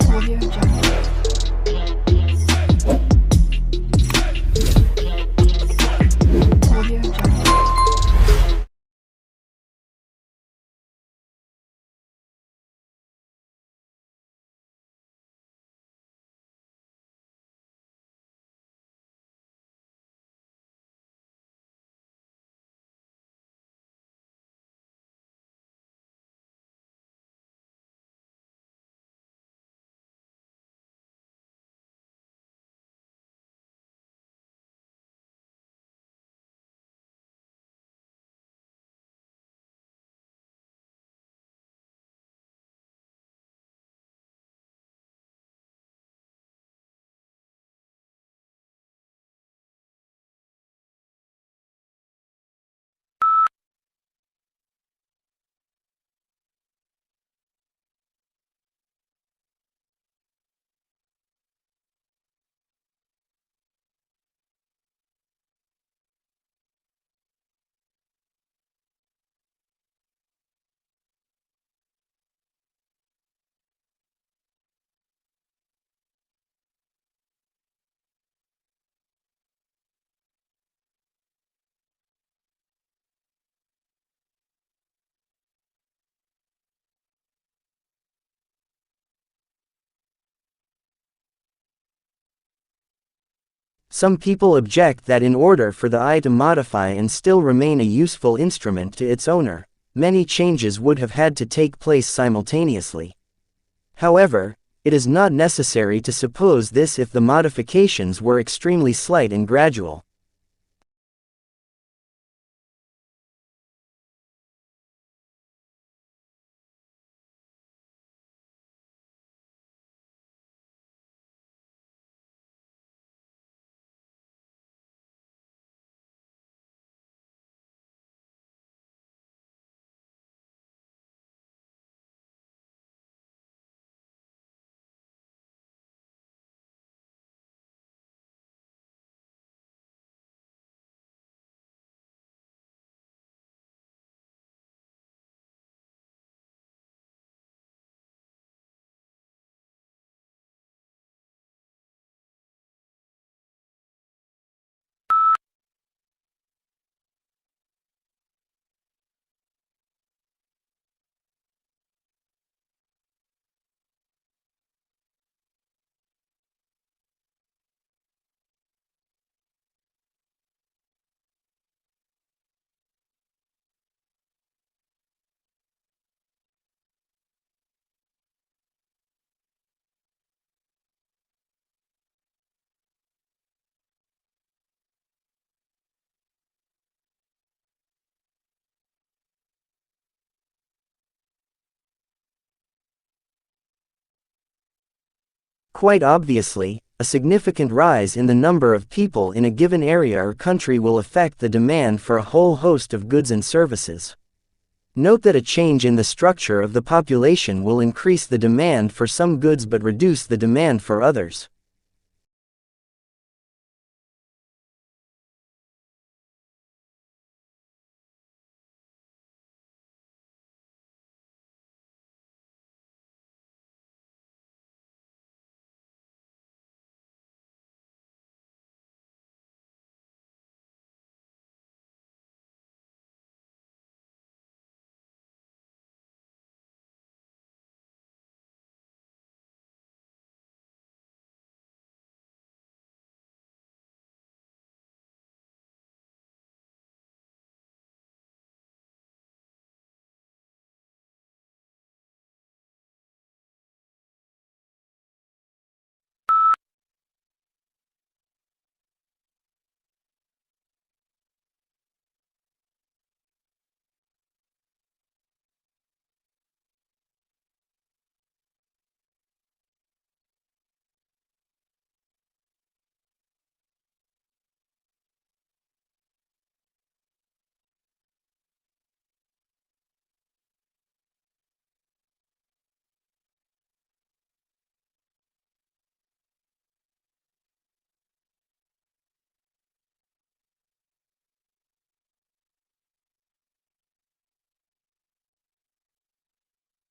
Audio Jungle. Audio Jungle. Some people object that in order for the eye to modify and still remain a useful instrument to its owner, many changes would have had to take place simultaneously. However, it is not necessary to suppose this if the modifications were extremely slight and gradual. Quite obviously, a significant rise in the number of people in a given area or country will affect the demand for a whole host of goods and services. Note that a change in the structure of the population will increase the demand for some goods but reduce the demand for others.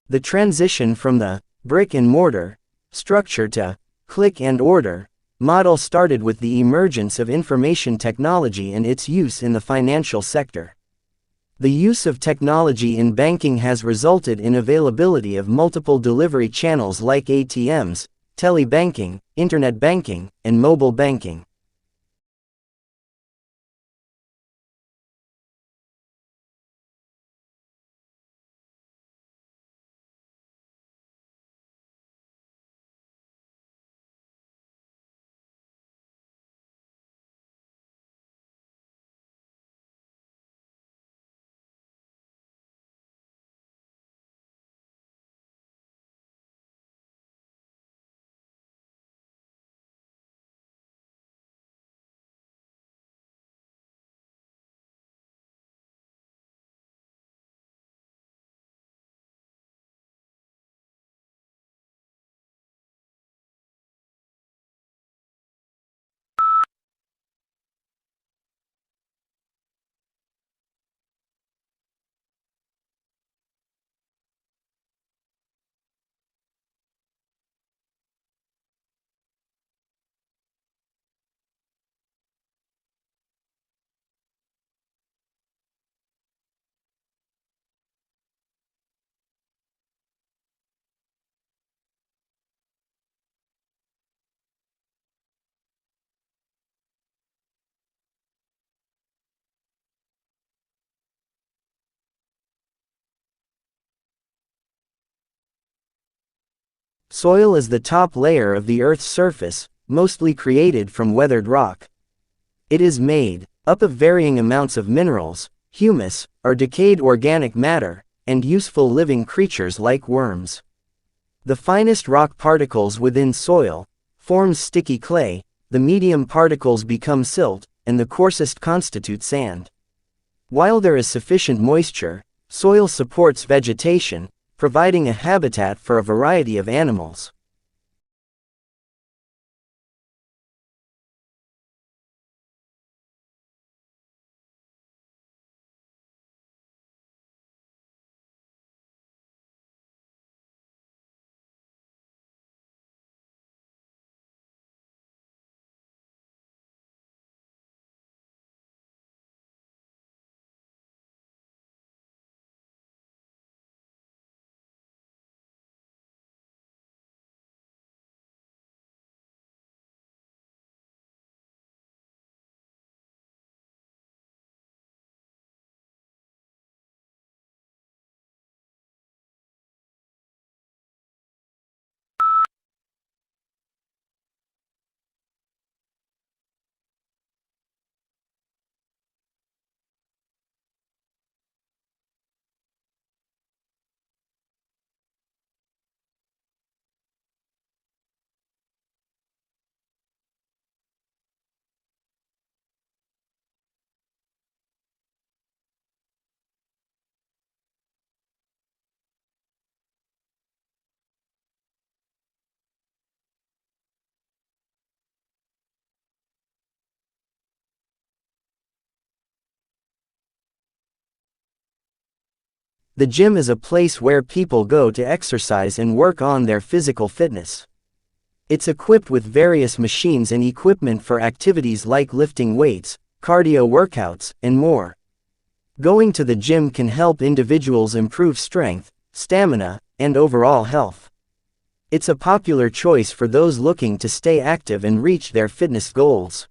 The transition from the brick and mortar structure to click and order model started with the emergence of information technology and its use in the financial sector. The use of technology in banking has resulted in availability of multiple delivery channels like ATMs, telebanking, internet banking, and mobile banking. Soil is the top layer of the Earth's surface, mostly created from weathered rock. It is made up of varying amounts of minerals, humus, or decayed organic matter, and useful living creatures like worms. The finest rock particles within soil forms sticky clay, the medium particles become silt, and the coarsest constitute sand. While there is sufficient moisture, soil supports vegetation, providing a habitat for a variety of animals. The gym is a place where people go to exercise and work on their physical fitness. It's equipped with various machines and equipment for activities like lifting weights, cardio workouts, and more. Going to the gym can help individuals improve strength, stamina, and overall health. It's a popular choice for those looking to stay active and reach their fitness goals.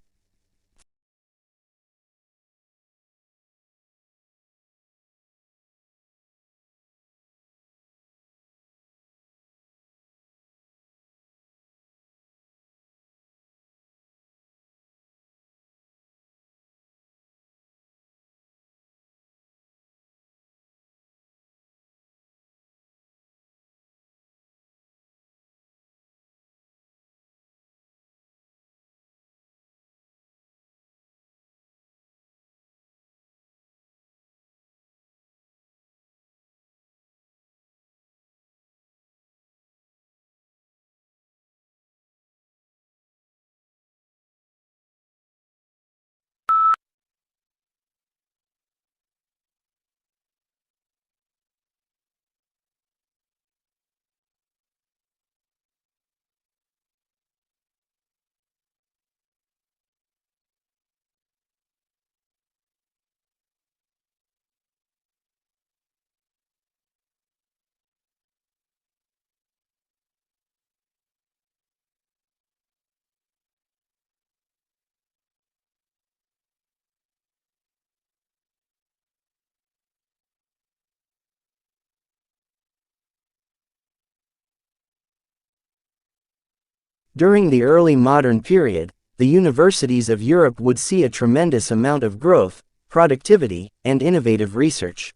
During the early modern period, the universities of Europe would see a tremendous amount of growth, productivity, and innovative research.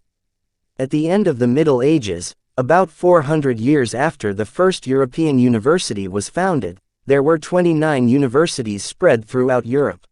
At the end of the Middle Ages, about 400 years after the first European university was founded, there were 29 universities spread throughout Europe.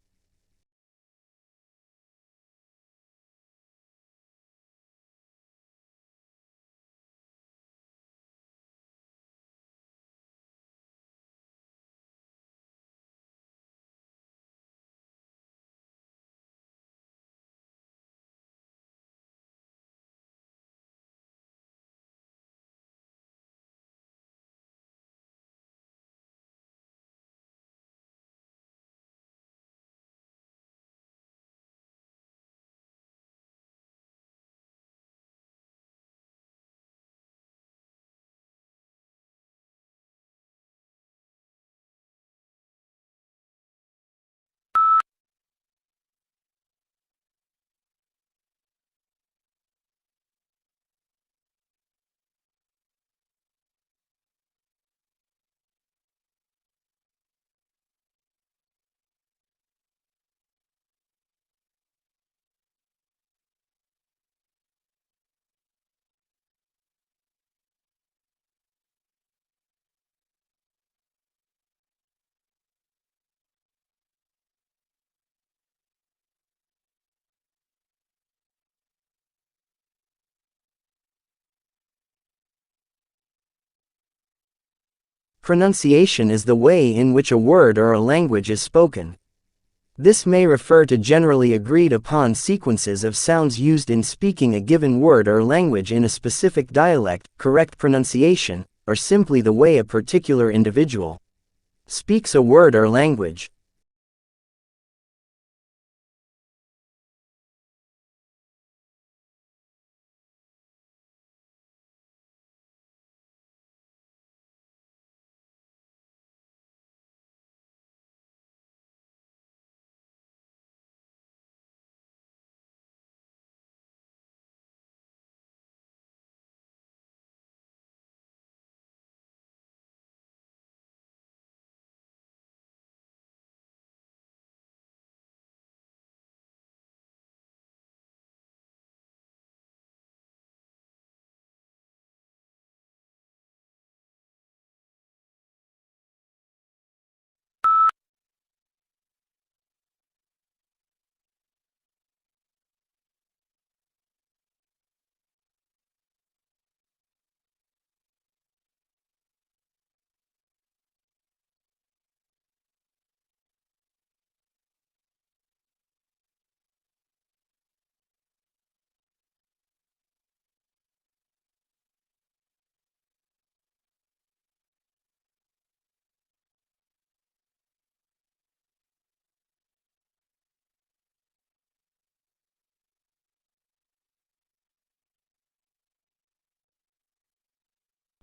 Pronunciation is the way in which a word or a language is spoken. This may refer to generally agreed upon sequences of sounds used in speaking a given word or language in a specific dialect, correct pronunciation, or simply the way a particular individual speaks a word or language.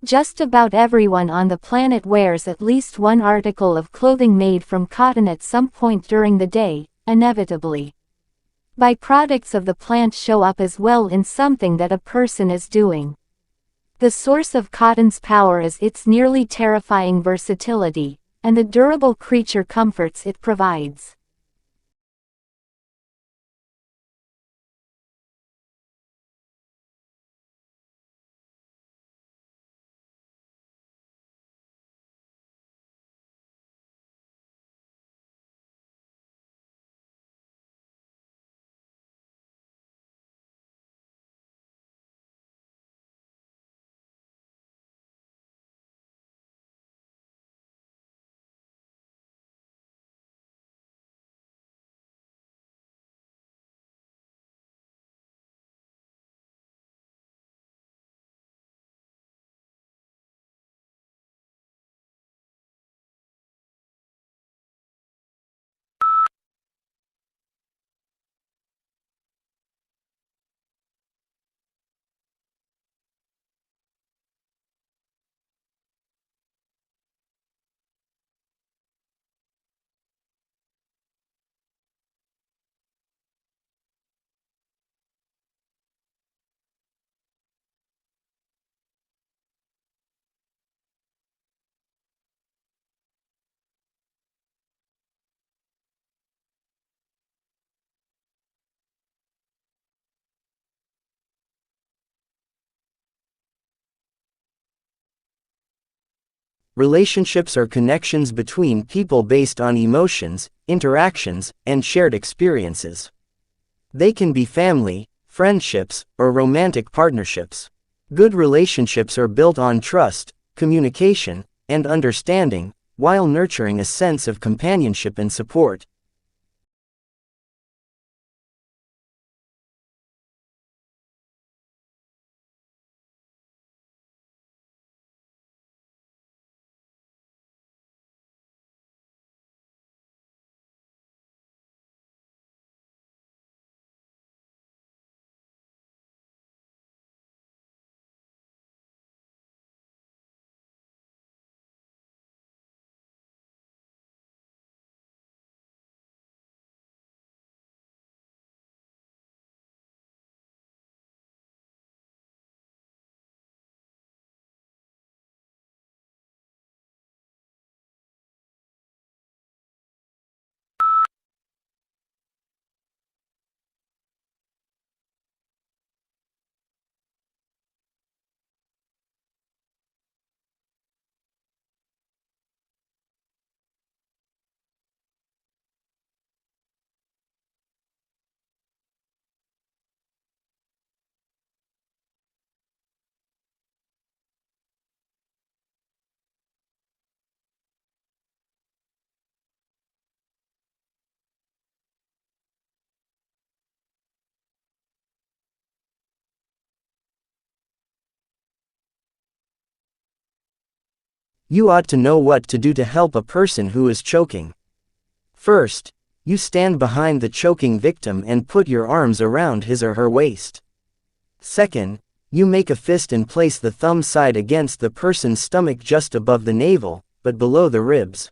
Just about everyone on the planet wears at least one article of clothing made from cotton at some point during the day, inevitably. Byproducts of the plant show up as well in something that a person is doing. The source of cotton's power is its nearly terrifying versatility, and the durable creature comforts it provides. Relationships are connections between people based on emotions, interactions, and shared experiences. They can be family, friendships, or romantic partnerships. Good relationships are built on trust, communication, and understanding, while nurturing a sense of companionship and support. You ought to know what to do to help a person who is choking. First, you stand behind the choking victim and put your arms around his or her waist. Second, you make a fist and place the thumb side against the person's stomach just above the navel, but below the ribs.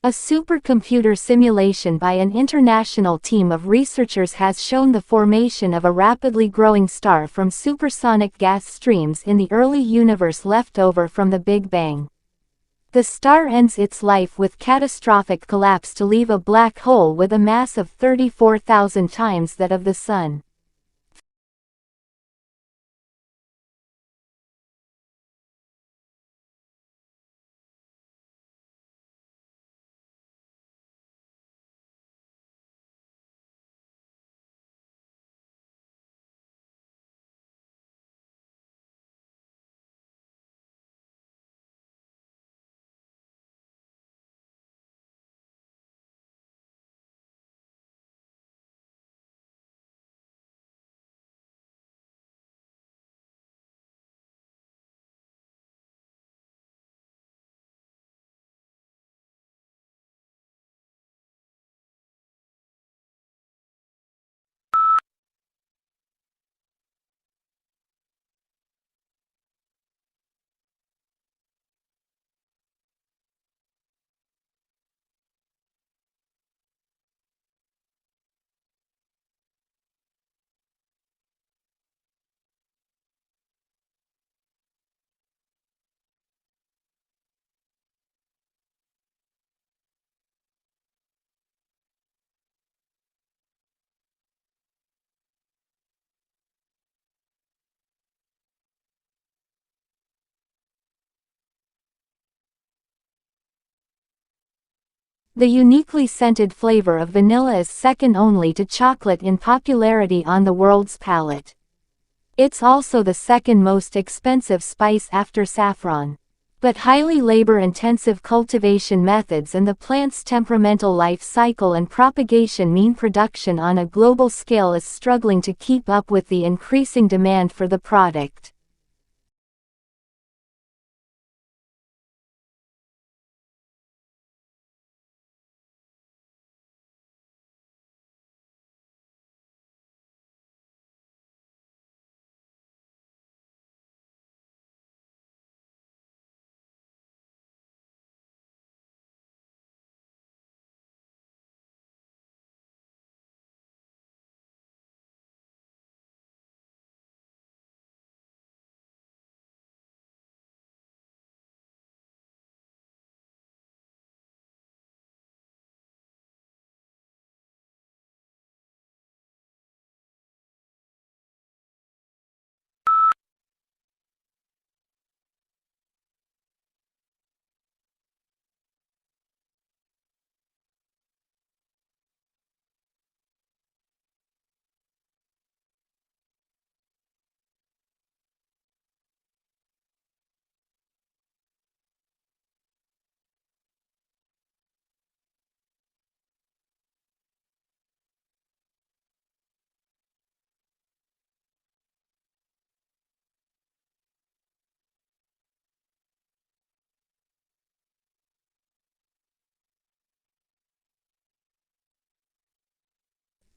A supercomputer simulation by an international team of researchers has shown the formation of a rapidly growing star from supersonic gas streams in the early universe left over from the Big Bang. The star ends its life with catastrophic collapse to leave a black hole with a mass of 34,000 times that of the Sun. The uniquely scented flavor of vanilla is second only to chocolate in popularity on the world's palate. It's also the second most expensive spice after saffron. But highly labor-intensive cultivation methods and the plant's temperamental life cycle and propagation mean production on a global scale is struggling to keep up with the increasing demand for the product.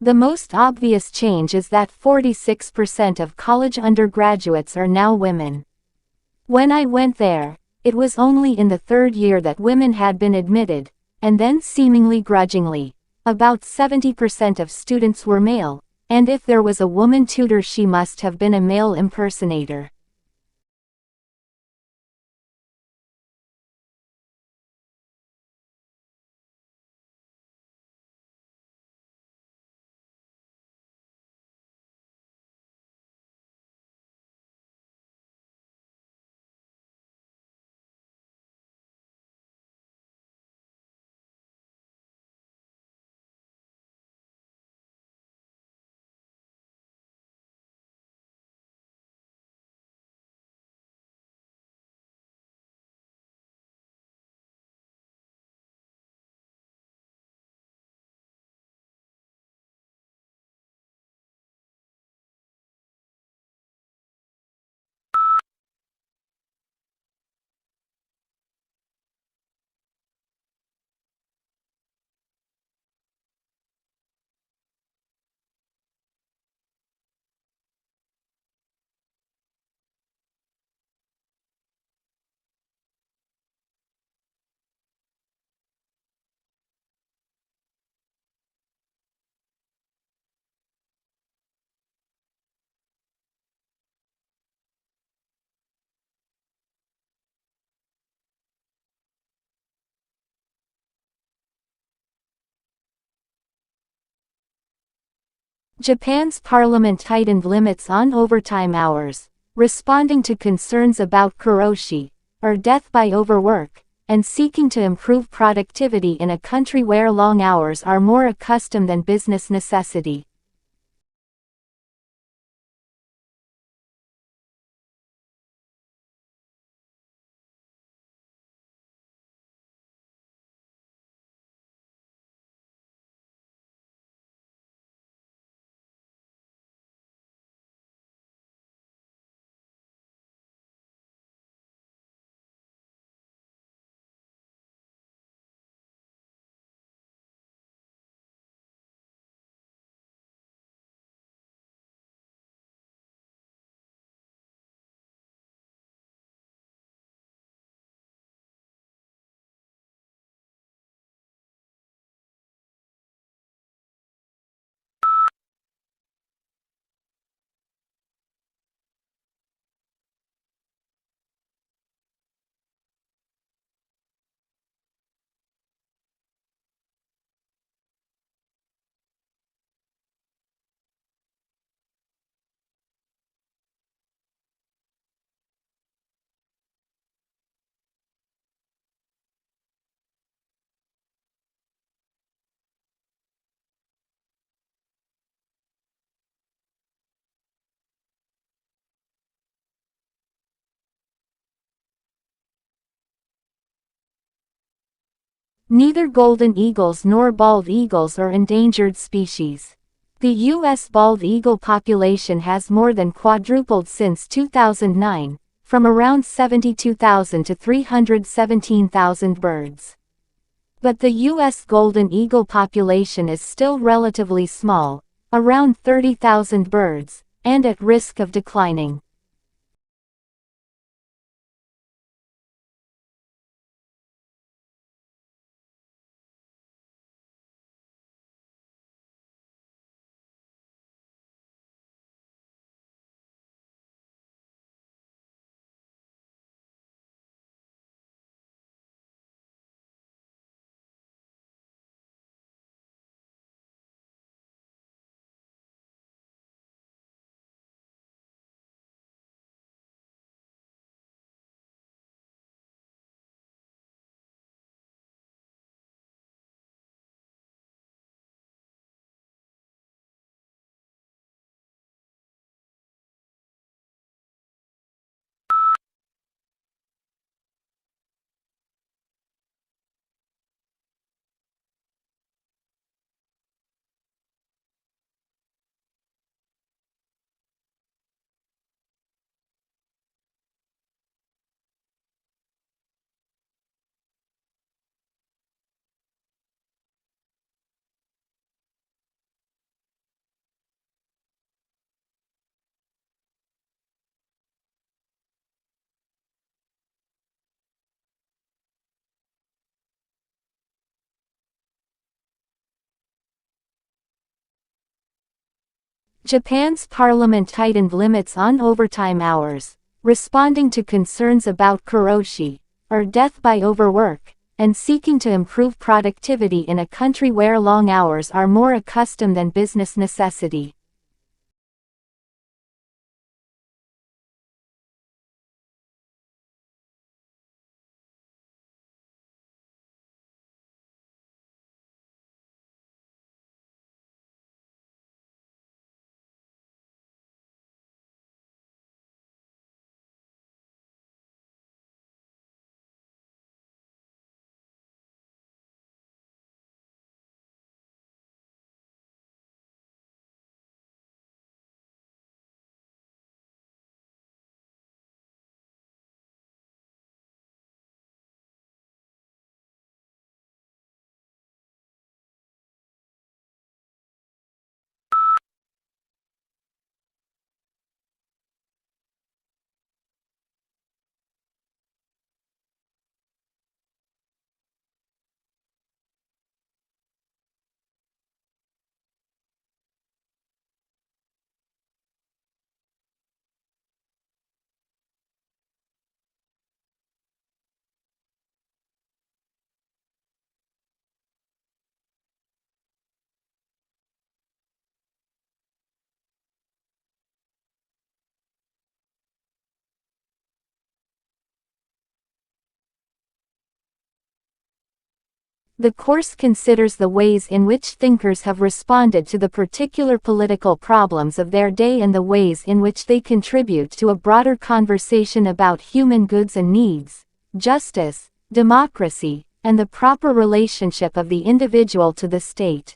The most obvious change is that 46% of college undergraduates are now women. When I went there, it was only in the third year that women had been admitted, and then seemingly grudgingly. About 70% of students were male, and if there was a woman tutor she must have been a male impersonator. Japan's parliament tightened limits on overtime hours, responding to concerns about karoshi, or death by overwork, and seeking to improve productivity in a country where long hours are more a custom than business necessity. Neither golden eagles nor bald eagles are endangered species. The U.S. bald eagle population has more than quadrupled since 2009, from around 72,000 to 317,000 birds. But the U.S. golden eagle population is still relatively small, around 30,000 birds, and at risk of declining. Japan's parliament tightened limits on overtime hours, responding to concerns about karoshi, or death by overwork, and seeking to improve productivity in a country where long hours are more a custom than business necessity. The course considers the ways in which thinkers have responded to the particular political problems of their day and the ways in which they contribute to a broader conversation about human goods and needs, justice, democracy, and the proper relationship of the individual to the state.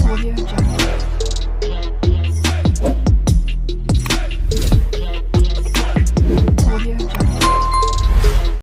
Audio Jungle.